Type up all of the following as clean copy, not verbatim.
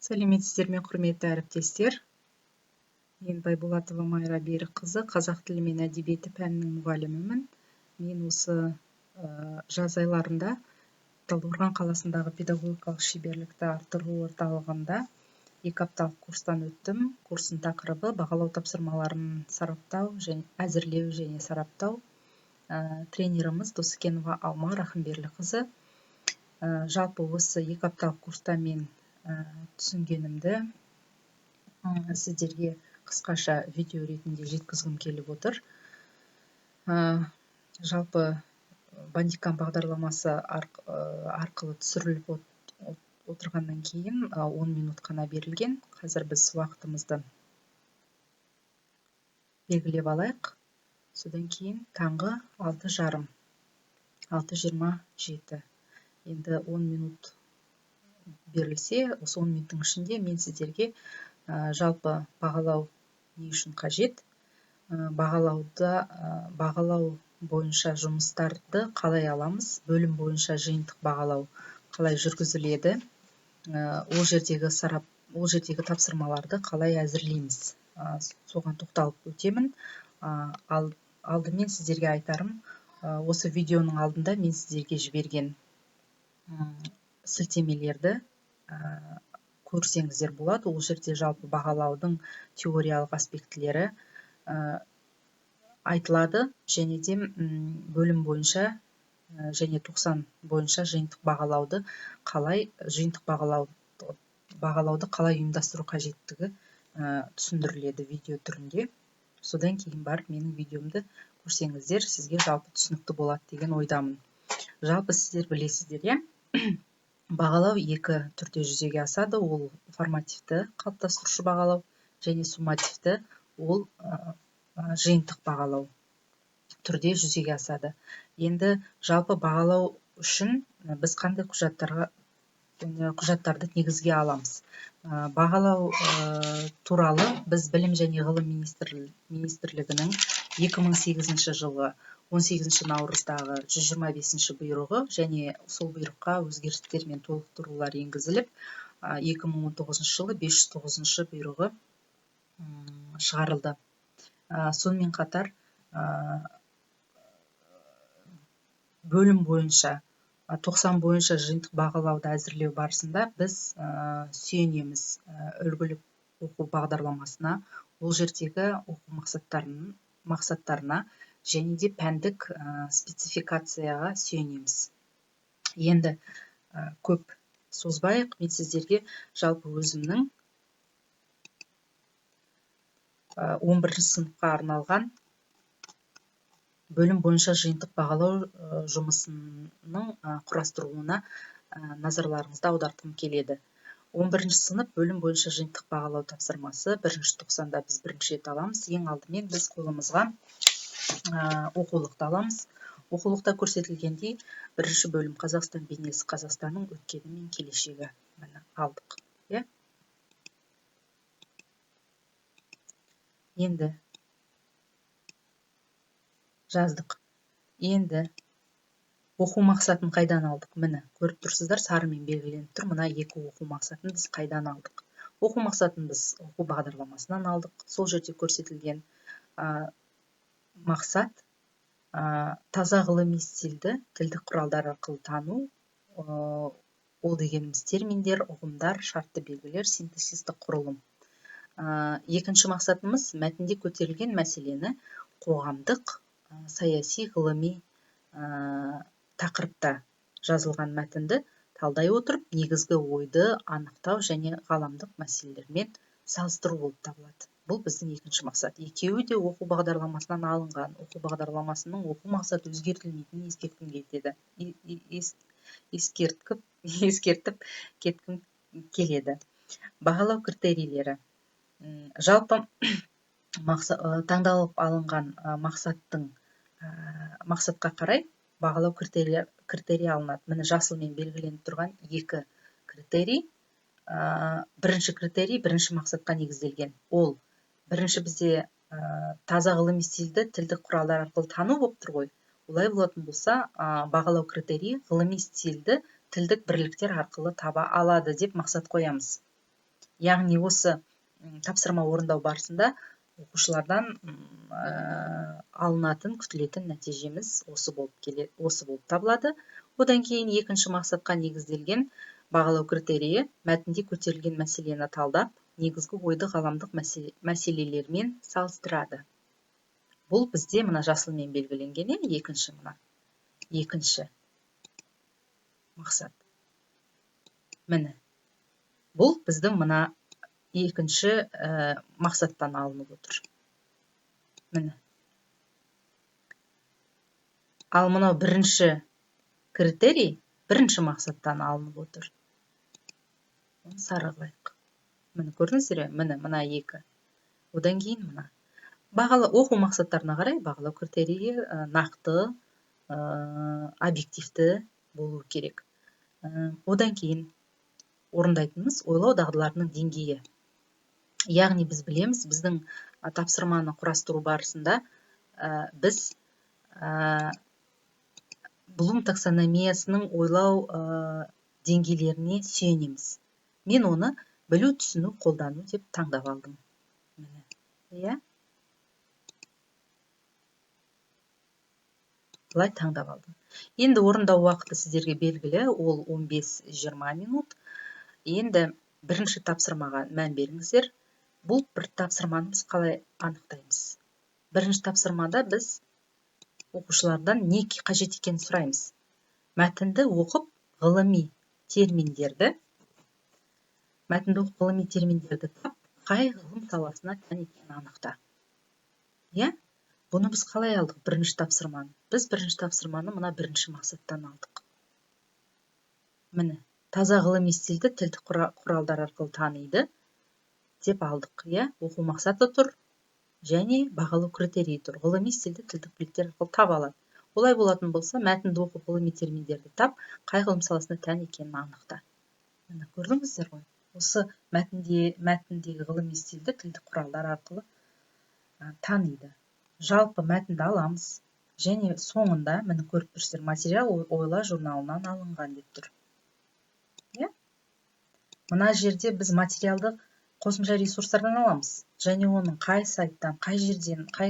Сәлеметсіздер ме, құрметті әріптестер? Мен Байболатова Майра Берікқызы, қазақ тілі мен әдебиеті пәнінің мұғалімімін. Мен осы жаз айларында Талдықорған қаласындағы педагогикалық шеберлікті арттыру орталығында 2 апталық курстан өттім. Курстың тақырыбы бағалау тапсырмаларын сараптау және әзірлеу және сараптау. Тренеріміз Досыкенова Алма Рахымберліқызы. Жалпы осы 2 апталық курста мен түсінгенімді сіздерге қысқаша видео ретінде жеткізгім келіп отыр. Жалпы Бандикам бағдарламасы арқылы түсіріліп отырғаннан кейін 10 минут қана берілген. Қазір біз уақытымызды белгілеп алайық. Содан кейін таңғы 6:30, 6:27. Енді 10 минут берілсе, осы 10 минуттың ішінде мен сіздерге жалпы бағалау не үшін қажет, бағалау бойынша жұмыстарды қалай аламыз, бөлім бойынша жиынтық бағалау қалай жүргізіледі, ол жердегі тапсырмаларды қалай әзірлейміз, соған тоқталып өтемін. Алдымен сіздерге айтарым, осы видеоның алдында мен сіздерге жіберген сілтемелерді көрсеңіздер болады. Ол жерде жалпы бағалаудың теориялық аспектілері айтылады, және де бөлім бойынша және 90 бойынша жиынтық бағалауды қалай ұйымдастыру қажеттігі түсіндіріледі видео түрінде. Содан кейін барып менің видеомды көрсеңіздер, сізге жалпы түсінікті болады деген ойдамын. Жалпы сіздер білесіздер, иә? Бағалау 2 түрде жүзеге асады. Ол формативті қалыптастырушы бағалау және суммативті, ол жиынтық бағалау түрде жүзеге асады. Енді жалпы бағалау үшін біз қандай құжаттарды негізге аламыз? Бағалау туралы біз Білім және ғылым министрлігінің 2008 жылғы 18 наурыздағы 125 бұйрығы және сол бұйрыққа өзгерістер мен толықтырулар енгізіліп, 2019 жылы 509 бұйрығы шығарылды. Сонымен қатар бөлім бойынша 90 бойынша жиынтық бағалауды әзірлеу барысында біз сүйенеміз үлгілік оқу бағдарламасына, ол жердегі оқу мақсаттарына және де пәндік спецификацияға сүйенеміз. Енді көп созбайық, мен сіздерге жалпы өзімнің 11 сыныпқа арналған бөлім бойынша жиынтық бағалау жұмысының құрастырылуына назарларыңызды аудартқым келеді. 11 сынып бөлім бойынша жиынтық бағалау тапсырмасы 1-ші тоқсанда біз бірінші рет аламыз. Ең алдымен біз қолымызға оқулықты аламыз. Оқулықта көрсетілгендей, 1-ші бөлім Қазақстан бейнесі, Қазақстанның өткені мен келешегі алдық. Енді жаздық. Енді оқу мақсатын қайдан алдық? Міне, көріп тұрсыздар, сарымен белгіленіп тұр. Мына 2 оқу мақсатын біз қайдан алдық? Оқу мақсатын біз оқу бағдарламасынан алдық. Сол жерде көрсетілген мақсат таза ғылыми стильді тілдік құралдар арқылы тану. Ол дегеніміз терминдер, ұғымдар, шартты белгілер, синтаксистік құрылым. Екінші мақсатымыз мәтінде көтерілген мәселені қоғамдық, саяси, ғылыми тақырыпта жазылған мәтінді талдай отырып, негізгі ойды анықтау және ғаламдық мәселелермен салыстыру болып табылады. Бұл біздің екінші мақсат. Екеуі де оқу бағдарламасынан алынған. Оқу бағдарламасының оқу мақсаты өзгертілмейтінін ескертіп кеткім келеді. Бағалау критерийлері. Жалпы таңдалып алынған мақсатқа қарай бағалау критерий алынады. Міне жасылмен белгіленіп тұрған 2 критерий. Бірінші критерий бірінші мақсатқа негізделген. Ол бірінші бізде таза ғылыми стильді тілдік құралдар арқылы тану болып тұр ғой. Олай болатын болса, бағалау критерийі ғылыми стильді тілдік бірліктер арқылы таба алады деп мақсат қоямыз. яғни осы тапсырма орындау барысында оқушылардан алынатын күтілетін нәтижеміз осы болып табылады. Одан кейін екінші мақсатқа негізделген бағалау критерийі мәтінде көтерілген мәселені талдап, негізгі ойды ғаламдық мәселелермен салыстырады. Бұл бізде мына жасылмен белгіленген, екінші мақсат. Міне, бұл біздің мына екінші мақсаттан алынып отыр. Міне. Ал мынау бірінші критерий бірінші мақсаттан алынып отыр. Оны сары қылайық. Міне, көрдіңіздер ме? Міне, мына екі. Одан кейін мына. Оқу мақсаттарына қарай бағалау критерийі нақты, объективті болу керек. Одан кейін орындайтынымыз ойлау дағдыларының деңгейі. Яғни біз білеміз, біздің тапсырманы құрастыру барысында біз Блум таксономиясының ойлау деңгейлеріне сүйенеміз. Мен оны білу, түсіну, қолдану деп таңдап алдым. Иә? Бұлай таңдап алдым. Енді орындау уақыты сіздерге белгілі, ол 15-20 минут. Енді бірінші тапсырмаға мән беріңіздер. Бұл бір тапсырманы біз қалай анықтаймыз? Бірінші тапсырмада біз оқушылардан не қажет екенін сұраймыз. Мәтінді оқып, ғылыми терминдерді тап, қай ғылым саласына тән екенін анықта. Иә? Бұны біз қалай алдық, бірінші тапсырманы? Біз бірінші тапсырманы мына бірінші мақсаттан алдық. Міне, таза ғылыми стильді тілдік құралдар арқылы таниды деп алдық. Иә? Оқу мақсаты тұр. Және бағалау критерийі тұр. Ғылыми стильді тілдік бірліктер арқылы таба алады. Олай болатын болса, мәтінді оқып, ғылыми терминдерді тап, қай ғылым саласына тән екенін анықта. Міне, көрдіңіздер ғой? Осы мәтіндегі ғылыми стильді тілдік құралдар арқылы таниды. Жалпы мәтінді аламыз. Және соңында, міне көріп тұрсыздар, материал ойла журналынан алынған деп тұр. Мына жерде біз материалды қосымша ресурстардан аламыз. Және оның қай сайттан, қай жерден, қай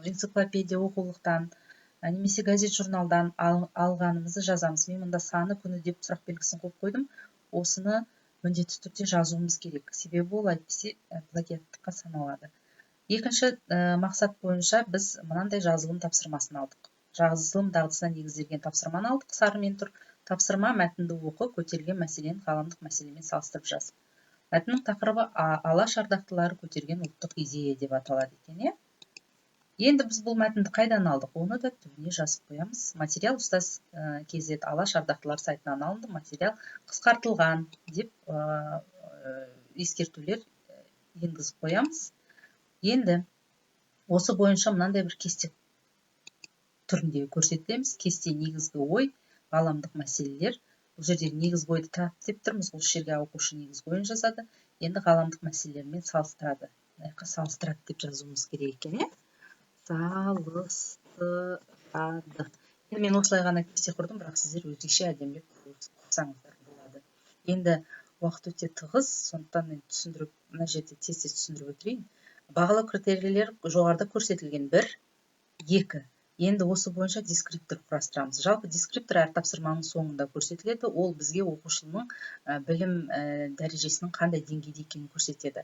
энциклопедия оқулықтан, немесе газет журналдан алғанымызды жазамыз. Мен мұнда саны, күні деп сұрақ белгісін қойып қойдым. Осыны міндетті түрде жазуымыз керек. Себебі ол әйтпесе плагиаттыққа саналады. Екінші мақсат бойынша біз мынандай жазылым тапсырмасын алдық. Жазылым дағдысына негізделген тапсырманы алдық. Сарымен тұр. Тапсырма мәтінді оқы, көтерілген мәселені ғаламдық мәселемен салыстырып жаз. Мәтіннің тақырыбы алаш ардақтылары көтерген ұлттық идея деп аталады екен. Енді біз бұл мәтінді қайдан алдық? Оны да түбіне жазып қоямыз. Материал ұстаз KZ алаш ардақтылар сайтынан алынды. Материал қысқартылған деп ескертулер енгізіп қоямыз. Енді осы бойынша мынандай бір кесте түрінде көрсетеміз. Кесте негізгі ой, ғаламдық мәселелер. Бұл жердегі негізгі ойды тап деп тұрмыз. Бұл жерге оқушы негізгі ойын жазады. Енді ғаламдық мәселелермен салыстырады. Салыстырады деп жазуымыз керек екен. Салыстырады. Енді мен осылай ғана кесте құрдым, бірақ сіздер өзгеше әдемілеп құрсаңыздар болады. Енді уақыт өте тығыз, сондықтан мен түсіндіріп, мына жерде тез түсіндіріп өтейін. Бағалау критерийлер жоғарыда көрсетілген 1, 2. Енді осы бойынша дескриптор құрастырамыз. Жалпы дескриптор әр тапсырманың соңында көрсетіледі. Ол бізге оқушының білім дәрежесінің қандай деңгейде екенін көрсетеді.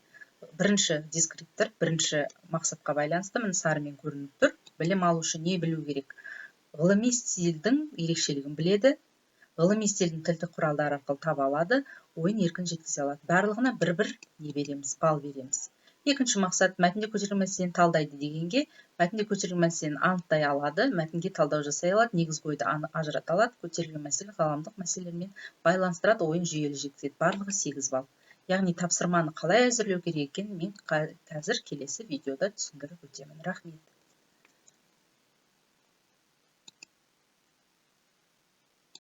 Бірінші дескриптор, бірінші мақсатқа байланысты, міне сарымен көрініп тұр. Білім алушы не білу керек? Ғылыми стильдің ерекшелігін біледі. Ғылыми стильдің тілдік құралдары арқылы таба алады. Ойын еркін жеткізе алады. Барлығына бір-бір не береміз? Балл береміз. Екінші мақсат мәтінде көтерілген мәселені талдайды дегенге, мәтінде көтерілген мәселені анықтай алады, мәтінге талдау жасай алады, негізгі ойды ажырата алады, көтерілген мәселе ғаламдық мәселелермен байланыстырады, ойын жүйелі жеткізеді. Барлығы 8 балл. Яғни тапсырманы қалай әзірлеу керек екенін мен қазір келесі видеода түсіндіріп өтемін. Рахмет.